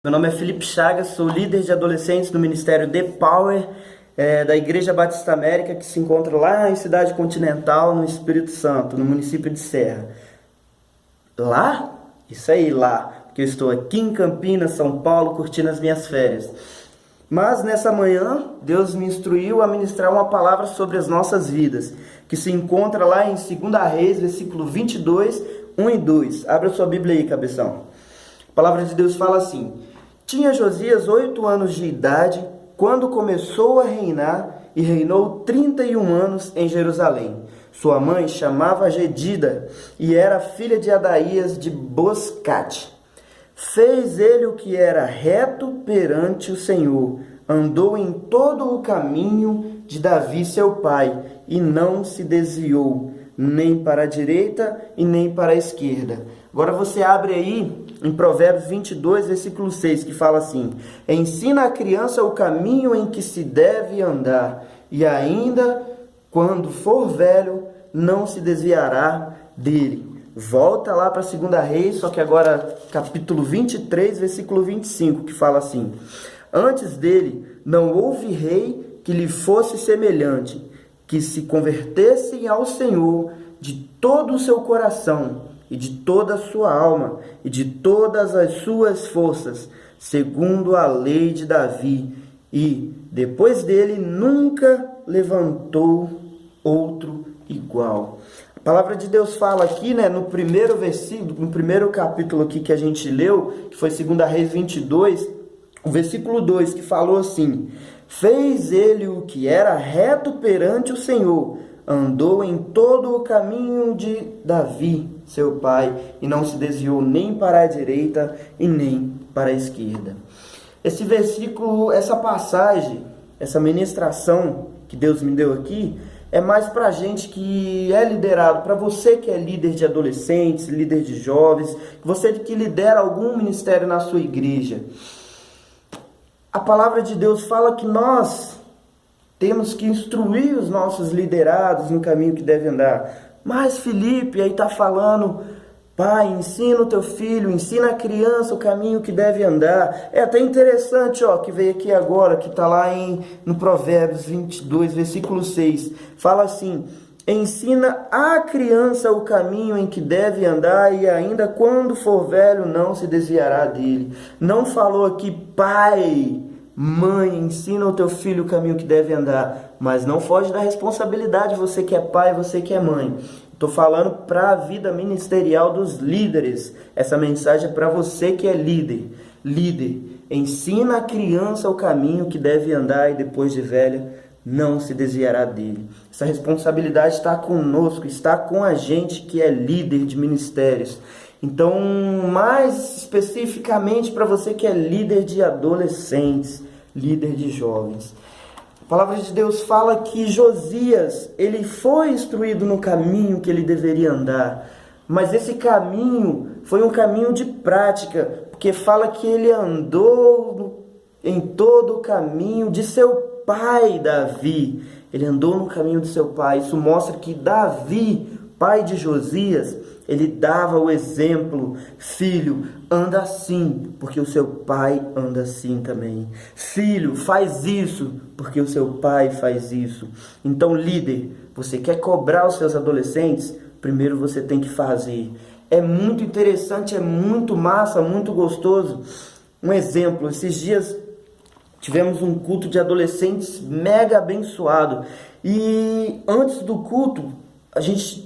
Meu nome é Felipe Chagas, sou líder de adolescentes do Ministério The Power, da Igreja Batista América, que se encontra lá em Cidade Continental, no Espírito Santo, no município de Serra. Lá? Isso aí, lá, porque eu estou aqui em Campinas, São Paulo, curtindo as minhas férias. Mas nessa manhã, Deus me instruiu a ministrar uma palavra sobre as nossas vidas, que se encontra lá em 2 Reis, versículo 22, 1 e 2. Abra sua Bíblia aí, cabeção. A palavra de Deus fala assim: Tinha Josias 8 anos de idade quando começou a reinar e reinou 31 anos em Jerusalém. Sua mãe chamava Jedida e era filha de Adaías de Boscate. Fez ele o que era reto perante o Senhor, andou em todo o caminho de Davi seu pai e não se desviou, nem para a direita e nem para a esquerda. Agora você abre aí em Provérbios 22, versículo 6, que fala assim: Ensina a criança o caminho em que se deve andar, e ainda quando for velho, não se desviará dele. Volta lá para 2 Reis, só que agora capítulo 23, versículo 25, que fala assim: Antes dele não houve rei que lhe fosse semelhante, que se convertessem ao Senhor de todo o seu coração, e de toda a sua alma, e de todas as suas forças, segundo a lei de Davi, e depois dele nunca levantou outro igual. A palavra de Deus fala aqui, no primeiro versículo, no primeiro capítulo aqui que a gente leu, que foi 2 Reis 22, o versículo 2, que falou assim: Fez ele o que era reto perante o Senhor, andou em todo o caminho de Davi, seu pai, e não se desviou nem para a direita e nem para a esquerda. Esse versículo, essa passagem, essa ministração que Deus me deu aqui, é mais para a gente que é liderado, para você que é líder de adolescentes, líder de jovens, você que lidera algum ministério na sua igreja. A palavra de Deus fala que nós temos que instruir os nossos liderados no caminho que deve andar. Mas Felipe aí está falando: pai, ensina o teu filho, ensina a criança o caminho que deve andar. É até interessante, que veio aqui agora, que está lá no Provérbios 22, versículo 6. Fala assim: Ensina a criança o caminho em que deve andar, e ainda quando for velho não se desviará dele. Não falou aqui: pai, mãe, ensina o teu filho o caminho que deve andar, mas não foge da responsabilidade, você que é pai, você que é mãe. Estou falando para a vida ministerial dos líderes. Essa mensagem é para você que é líder. Líder, ensina a criança o caminho que deve andar, e depois de velha não se desviará dele. Essa responsabilidade está conosco, está com a gente que é líder de ministérios. Então, mais especificamente para você que é líder de adolescentes, líder de jovens. A palavra de Deus fala que Josias, ele foi instruído no caminho que ele deveria andar, mas esse caminho foi um caminho de prática, porque fala que ele andou em todo o caminho de seu pai Davi. Ele andou no caminho de seu pai. Isso mostra que Davi, pai de Josias, ele dava o exemplo: filho, anda assim, porque o seu pai anda assim também. Filho, faz isso, porque o seu pai faz isso. Então, líder, você quer cobrar os seus adolescentes? Primeiro você tem que fazer. É muito interessante, é muito massa, muito gostoso. Um exemplo: esses dias tivemos um culto de adolescentes mega abençoado. E antes do culto,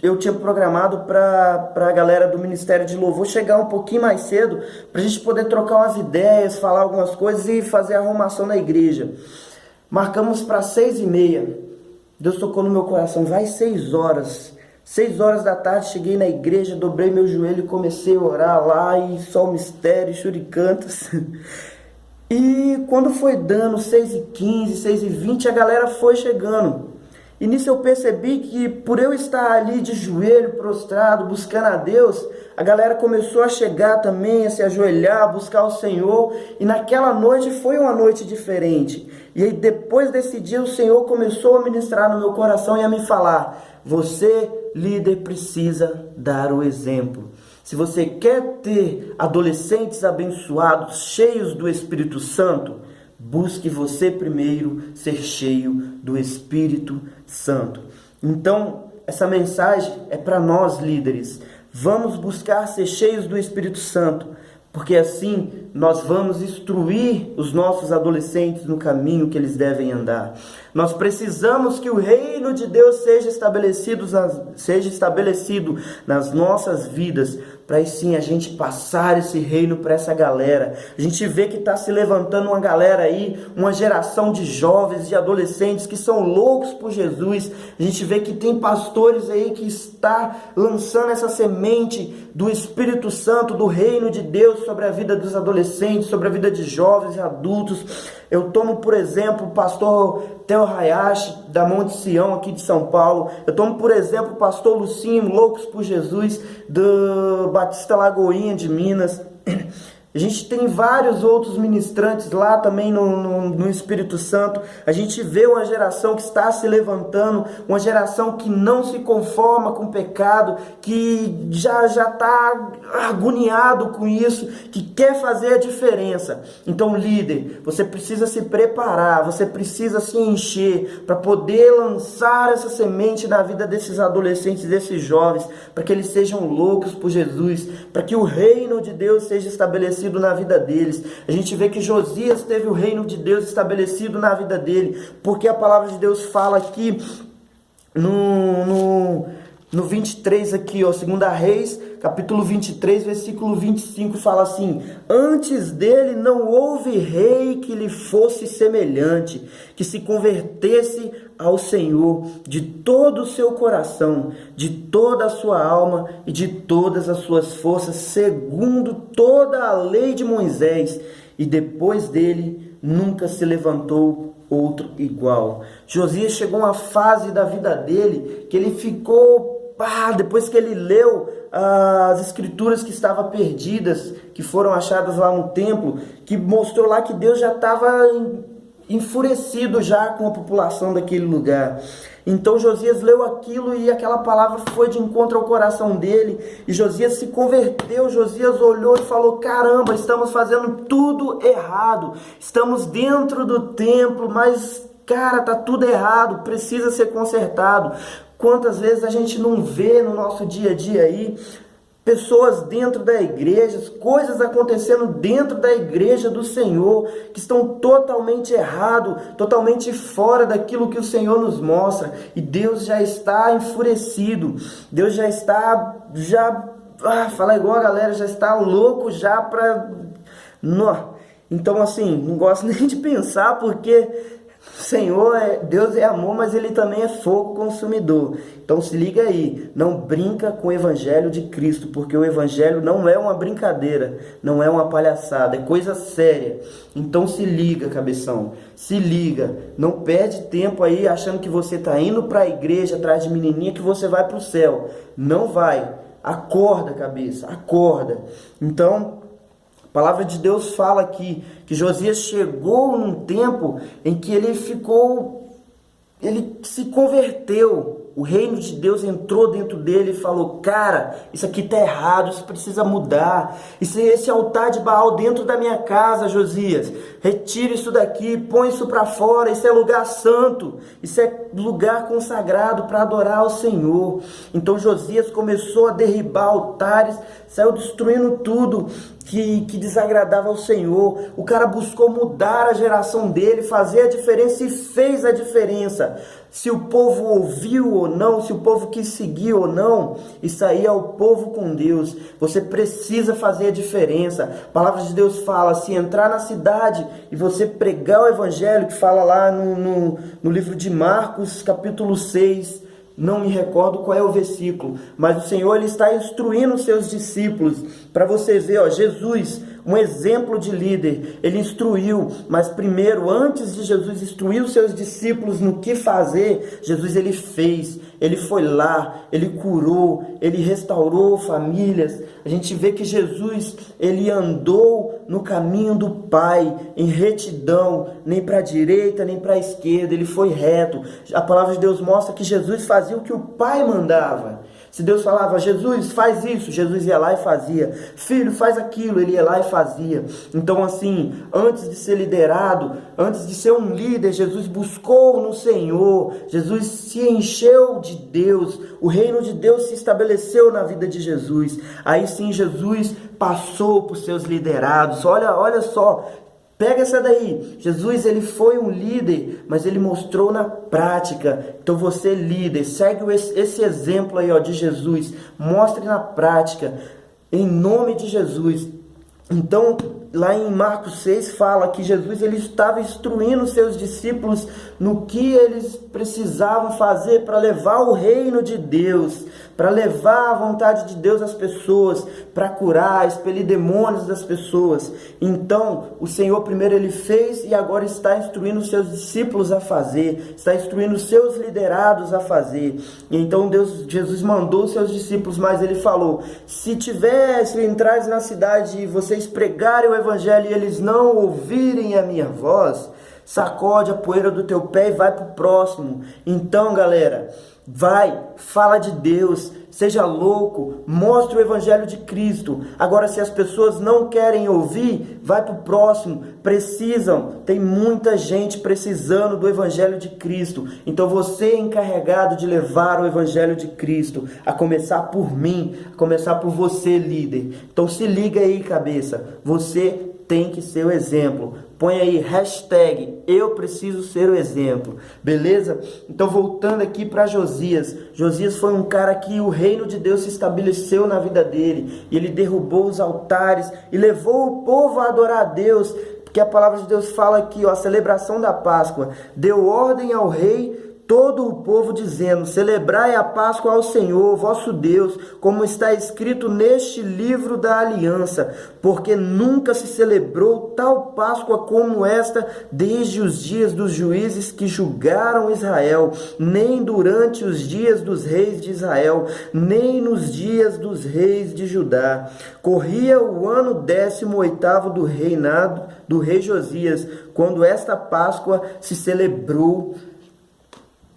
eu tinha programado para a galera do Ministério de Louvor chegar um pouquinho mais cedo, para a gente poder trocar umas ideias, falar algumas coisas e fazer a arrumação na igreja. Marcamos para 6h30. Deus tocou no meu coração: vai 6 horas. 6 horas da tarde, cheguei na igreja, dobrei meu joelho e comecei a orar lá, e só o mistério, churicantas. E quando foi dando 6h15, 6h20, a galera foi chegando. E nisso eu percebi que, por eu estar ali de joelho, prostrado, buscando a Deus, a galera começou a chegar também, a se ajoelhar, a buscar o Senhor. E naquela noite foi uma noite diferente. E aí, depois desse dia, o Senhor começou a ministrar no meu coração e a me falar: você, líder, precisa dar o exemplo. se você quer ter adolescentes abençoados, cheios do Espírito Santo, busque você primeiro ser cheio do Espírito Santo. Então, essa mensagem é para nós líderes. Vamos buscar ser cheios do Espírito Santo, porque assim nós vamos instruir os nossos adolescentes no caminho que eles devem andar. Nós precisamos que o reino de Deus seja estabelecido nas nossas vidas, para aí sim a gente passar esse reino para essa galera. A gente vê que está se levantando uma galera aí, uma geração de jovens, de adolescentes que são loucos por Jesus. A gente vê que tem pastores aí que está lançando essa semente do Espírito Santo, do reino de Deus sobre a vida dos adolescentes, sobre a vida de jovens e adultos. Eu tomo, por exemplo, o pastor Theo Hayashi, da Monte Sião, aqui de São Paulo. Eu tomo, por exemplo, o pastor Lucinho, Loucos por Jesus, do Batista Lagoinha, de Minas. A gente tem vários outros ministrantes lá também no Espírito Santo. A gente vê uma geração que está se levantando, uma geração que não se conforma com o pecado, que já está agoniado com isso, que quer fazer a diferença. Então, líder, você precisa se preparar, você precisa se encher para poder lançar essa semente na vida desses adolescentes, desses jovens, para que eles sejam loucos por Jesus, para que o reino de Deus seja estabelecido na vida deles. A gente vê que Josias teve o reino de Deus estabelecido na vida dele, porque a palavra de Deus fala aqui no 23 aqui, ó, 2 Reis, capítulo 23, versículo 25, fala assim: antes dele não houve rei que lhe fosse semelhante, que se convertesse ao Senhor de todo o seu coração, de toda a sua alma e de todas as suas forças, segundo toda a lei de Moisés, e depois dele nunca se levantou outro igual. Josias chegou a uma fase da vida dele que ele ficou, depois que ele leu as escrituras que estavam perdidas, que foram achadas lá no templo, que mostrou lá que Deus já estava enfurecido já com a população daquele lugar. Então Josias leu aquilo e aquela palavra foi de encontro ao coração dele, e Josias se converteu. Josias olhou e falou: caramba, estamos fazendo tudo errado, estamos dentro do templo, mas cara, tá tudo errado, precisa ser consertado. Quantas vezes a gente não vê no nosso dia a dia aí pessoas dentro da igreja, coisas acontecendo dentro da igreja do Senhor, que estão totalmente errado, totalmente fora daquilo que o Senhor nos mostra, e Deus já está enfurecido, Deus já está, fala igual a galera, já está louco já para... Então assim, não gosto nem de pensar, porque Senhor, Deus é amor, mas Ele também é fogo consumidor. Então se liga aí, não brinca com o Evangelho de Cristo, porque o Evangelho não é uma brincadeira, não é uma palhaçada, é coisa séria. Então se liga, cabeção, se liga, não perde tempo aí achando que você está indo para a igreja atrás de menininha que você vai para o céu. Não vai, acorda, cabeça, acorda. Então a palavra de Deus fala aqui que Josias chegou num tempo em que ele se converteu. O reino de Deus entrou dentro dele e falou: cara, isso aqui está errado, isso precisa mudar. Esse altar de Baal dentro da minha casa, Josias, retira isso daqui, põe isso para fora, isso é lugar santo, isso é lugar consagrado para adorar ao Senhor. Então Josias começou a derribar altares, saiu destruindo tudo que desagradava ao Senhor. O cara buscou mudar a geração dele, fazer a diferença, e fez a diferença. Se o povo ouviu ou não, se o povo quis seguir ou não, isso aí é o povo com Deus. Você precisa fazer a diferença. A palavra de Deus fala: se entrar na cidade e você pregar o Evangelho, que fala lá no livro de Marcos, capítulo 6, não me recordo qual é o versículo, mas o Senhor ele está instruindo os seus discípulos, para você ver, ó, Jesus, um exemplo de líder, ele instruiu, mas primeiro, antes de Jesus instruir os seus discípulos no que fazer, Jesus ele fez, ele foi lá, ele curou, ele restaurou famílias. A gente vê que Jesus, ele andou no caminho do Pai, em retidão, nem para a direita, nem para a esquerda, ele foi reto. A palavra de Deus mostra que Jesus fazia o que o Pai mandava. Se Deus falava, Jesus, faz isso, Jesus ia lá e fazia. Filho, faz aquilo, ele ia lá e fazia. Então, assim, antes de ser liderado, antes de ser um líder, Jesus buscou no Senhor, Jesus se encheu de Deus, o reino de Deus se estabeleceu na vida de Jesus. Aí sim, Jesus passou por seus liderados. Olha só. Pega essa daí. Jesus, ele foi um líder, mas ele mostrou na prática. Então você, líder, segue esse exemplo aí, ó, de Jesus. Mostre na prática, em nome de Jesus. Então, lá em Marcos 6 fala que Jesus ele estava instruindo seus discípulos no que eles precisavam fazer para levar o reino de Deus, para levar a vontade de Deus às pessoas, para curar, expelir demônios das pessoas. Então, o Senhor primeiro ele fez e agora está instruindo seus discípulos a fazer, está instruindo seus liderados a fazer. E então Jesus mandou seus discípulos, mas ele falou: se entrares na cidade e vocês pregarem o evangelho e eles não ouvirem a minha voz, sacode a poeira do teu pé e vai para o próximo. Então, galera, vai, fala de Deus, seja louco, mostre o evangelho de Cristo. Agora, se as pessoas não querem ouvir, vai para o próximo. Tem muita gente precisando do evangelho de Cristo. Então você é encarregado de levar o evangelho de Cristo, a começar por mim, a começar por você, líder. Então se liga aí, cabeça, você tem que ser o exemplo. Põe aí, hashtag, eu preciso ser o exemplo, beleza? Então voltando aqui para Josias. Josias foi um cara que o reino de Deus se estabeleceu na vida dele. E ele derrubou os altares e levou o povo a adorar a Deus. Porque a palavra de Deus fala aqui, ó, a celebração da Páscoa. Deu ordem ao rei, todo o povo dizendo: celebrai a Páscoa ao Senhor, vosso Deus, como está escrito neste livro da aliança, porque nunca se celebrou tal Páscoa como esta desde os dias dos juízes que julgaram Israel, nem durante os dias dos reis de Israel, nem nos dias dos reis de Judá. Corria o ano 18º do reinado do rei Josias, quando esta Páscoa se celebrou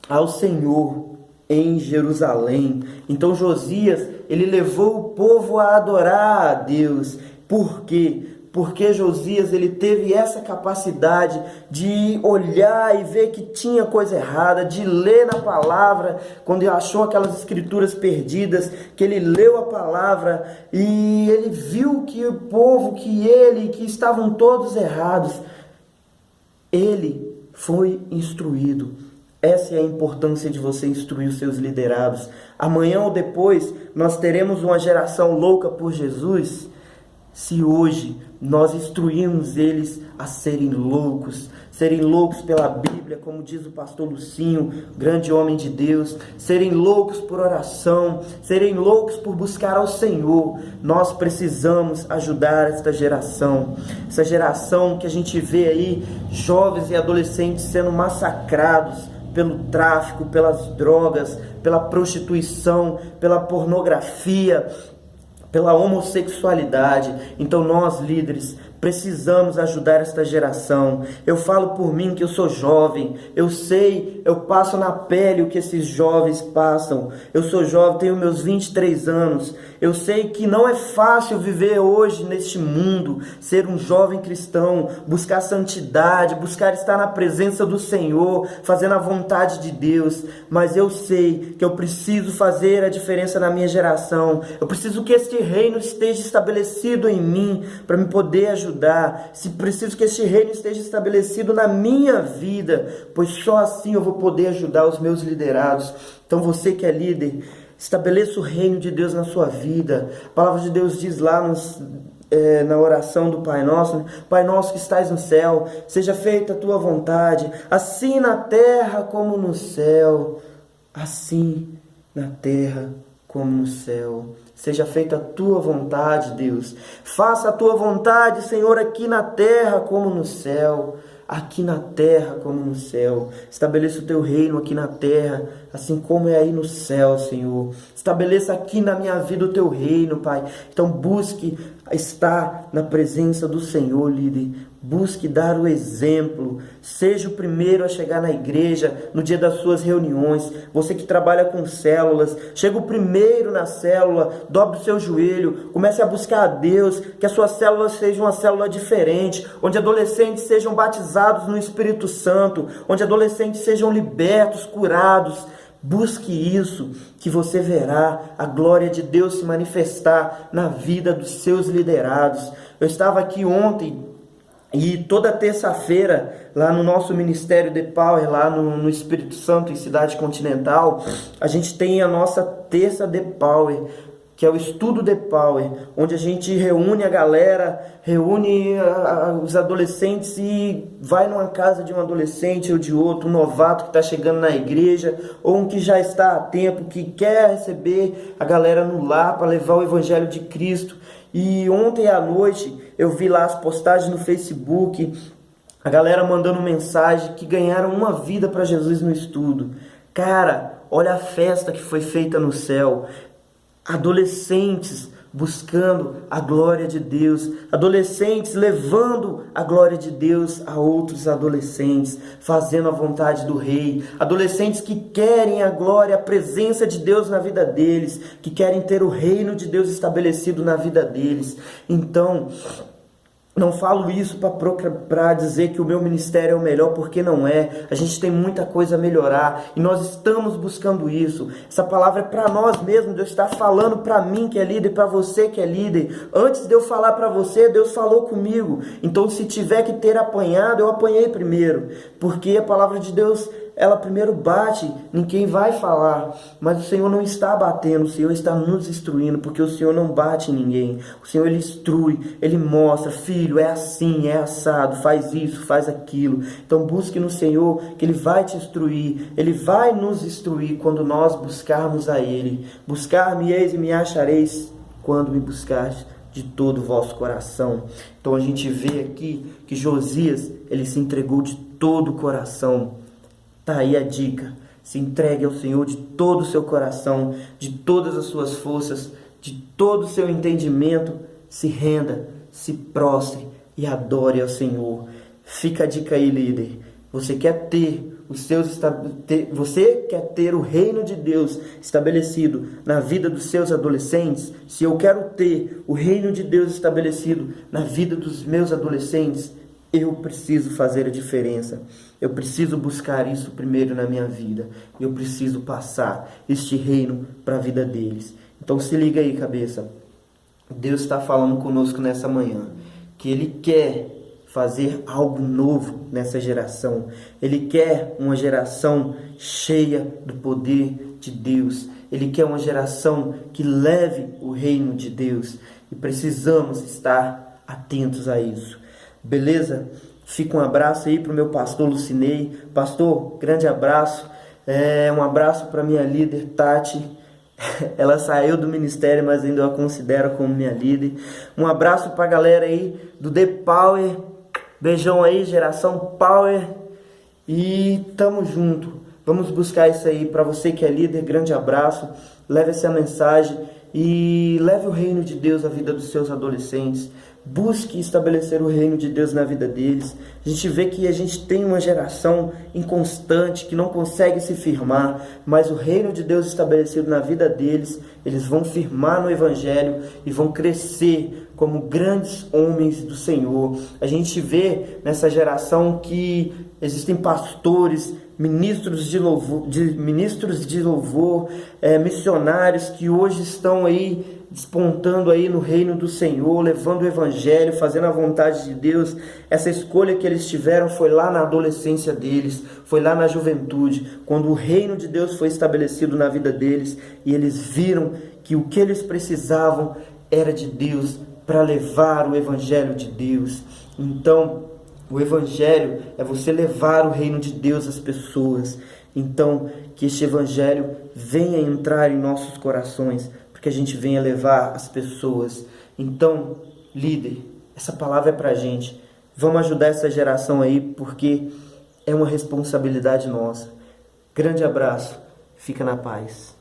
ao Senhor em Jerusalém. Então Josias, ele levou o povo a adorar a Deus. Por quê? Porque Josias, ele teve essa capacidade de olhar e ver que tinha coisa errada, de ler na palavra, quando ele achou aquelas escrituras perdidas, que ele leu a palavra e ele viu que o povo, que estavam todos errados. Ele foi instruído. Essa é a importância de você instruir os seus liderados. Amanhã ou depois nós teremos uma geração louca por Jesus. Se hoje nós instruirmos eles a serem loucos pela Bíblia, como diz o pastor Lucinho, grande homem de Deus, serem loucos por oração, serem loucos por buscar ao Senhor, nós precisamos ajudar esta geração que a gente vê aí, jovens e adolescentes sendo massacrados pelo tráfico, pelas drogas, pela prostituição, pela pornografia, pela homossexualidade. Então nós, líderes, precisamos ajudar esta geração. Eu falo por mim que eu sou jovem, eu sei, eu passo na pele o que esses jovens passam. Eu sou jovem, tenho meus 23 anos. Eu sei que não é fácil viver hoje neste mundo, ser um jovem cristão, buscar santidade, buscar estar na presença do Senhor, fazendo a vontade de Deus. Mas eu sei que eu preciso fazer a diferença na minha geração. Eu preciso que este reino esteja estabelecido em mim para me poder ajudar. Se preciso que este reino esteja estabelecido na minha vida, pois só assim eu vou poder ajudar os meus liderados. Então você que é líder, estabeleça o reino de Deus na sua vida. A palavra de Deus diz lá na oração do Pai Nosso, né? Pai nosso que estais no céu, seja feita a tua vontade, assim na terra como no céu. Assim na terra como no céu. Seja feita a tua vontade, Deus. Faça a tua vontade, Senhor, aqui na terra como no céu. Aqui na terra como no céu. Estabeleça o teu reino aqui na terra, assim como é aí no céu, Senhor. Estabeleça aqui na minha vida o teu reino, Pai. Então busque estar na presença do Senhor, líder. Busque dar o exemplo. Seja o primeiro a chegar na igreja no dia das suas reuniões. Você que trabalha com células, chega o primeiro na célula, dobre o seu joelho, comece a buscar a Deus, que a sua célula seja uma célula diferente, onde adolescentes sejam batizados no Espírito Santo, onde adolescentes sejam libertos, curados. Busque isso, que você verá a glória de Deus se manifestar na vida dos seus liderados. Eu estava aqui ontem e toda terça-feira, lá no nosso Ministério The Power, lá no Espírito Santo, em Cidade Continental, a gente tem a nossa terça The Power, que é o estudo The Power, onde a gente reúne a galera, reúne os adolescentes e vai numa casa de um adolescente ou de outro, um novato que está chegando na igreja, ou um que já está há tempo, que quer receber a galera no lar para levar o Evangelho de Cristo. E ontem à noite eu vi lá as postagens no Facebook, a galera mandando mensagem que ganharam uma vida para Jesus no estudo. Cara, olha a festa que foi feita no céu. Adolescentes buscando a glória de Deus, adolescentes levando a glória de Deus a outros adolescentes, fazendo a vontade do Rei, adolescentes que querem a glória, a presença de Deus na vida deles, que querem ter o reino de Deus estabelecido na vida deles. Então, não falo isso para dizer que o meu ministério é o melhor, porque não é. A gente tem muita coisa a melhorar e nós estamos buscando isso. Essa palavra é para nós mesmos. Deus está falando para mim que é líder, para você que é líder. Antes de eu falar para você, Deus falou comigo. Então, se tiver que ter apanhado, eu apanhei primeiro, porque a palavra de Deus, ela primeiro bate em quem vai falar, mas o Senhor não está batendo, o Senhor está nos instruindo, porque o Senhor não bate em ninguém. O Senhor, Ele instrui, Ele mostra: filho, é assim, é assado, faz isso, faz aquilo. Então busque no Senhor, que Ele vai te instruir, Ele vai nos instruir quando nós buscarmos a Ele. Buscar-me-eis e me achareis quando me buscares de todo o vosso coração. Então a gente vê aqui que Josias, ele se entregou de todo o coração. Tá aí a dica: se entregue ao Senhor de todo o seu coração, de todas as suas forças, de todo o seu entendimento. Se renda, se prostre e adore ao Senhor. Fica a dica aí, líder. Você quer ter você quer ter o reino de Deus estabelecido na vida dos seus adolescentes? Se eu quero ter o reino de Deus estabelecido na vida dos meus adolescentes, eu preciso fazer a diferença. Eu preciso buscar isso primeiro na minha vida. Eu preciso passar este reino para a vida deles. Então se liga aí, cabeça. Deus está falando conosco nessa manhã, que Ele quer fazer algo novo nessa geração. Ele quer uma geração cheia do poder de Deus. Ele quer uma geração que leve o reino de Deus. E precisamos estar atentos a isso. Beleza? Fica um abraço aí para o meu pastor Lucinei. Pastor, grande abraço. Um abraço para minha líder Tati. Ela saiu do ministério, mas ainda a considero como minha líder. Um abraço para a galera aí do The Power. Beijão aí, geração Power. E tamo junto. Vamos buscar isso aí. Para você que é líder, grande abraço. Leve essa mensagem e leve o reino de Deus à vida dos seus adolescentes. Busque estabelecer o reino de Deus na vida deles. A gente vê que a gente tem uma geração inconstante, que não consegue se firmar, mas o reino de Deus estabelecido na vida deles, eles vão firmar no Evangelho e vão crescer como grandes homens do Senhor. A gente vê nessa geração que existem pastores, ministros de louvor, missionários que hoje estão aí despontando aí no reino do Senhor, levando o Evangelho, fazendo a vontade de Deus. Essa escolha que eles tiveram foi lá na adolescência deles, foi lá na juventude, quando o reino de Deus foi estabelecido na vida deles, e eles viram que o que eles precisavam era de Deus para levar o Evangelho de Deus. Então, o Evangelho é você levar o reino de Deus às pessoas. Então, que este Evangelho venha entrar em nossos corações, que a gente venha levar as pessoas. Então, líder, essa palavra é pra gente. Vamos ajudar essa geração aí, porque é uma responsabilidade nossa. Grande abraço, fica na paz.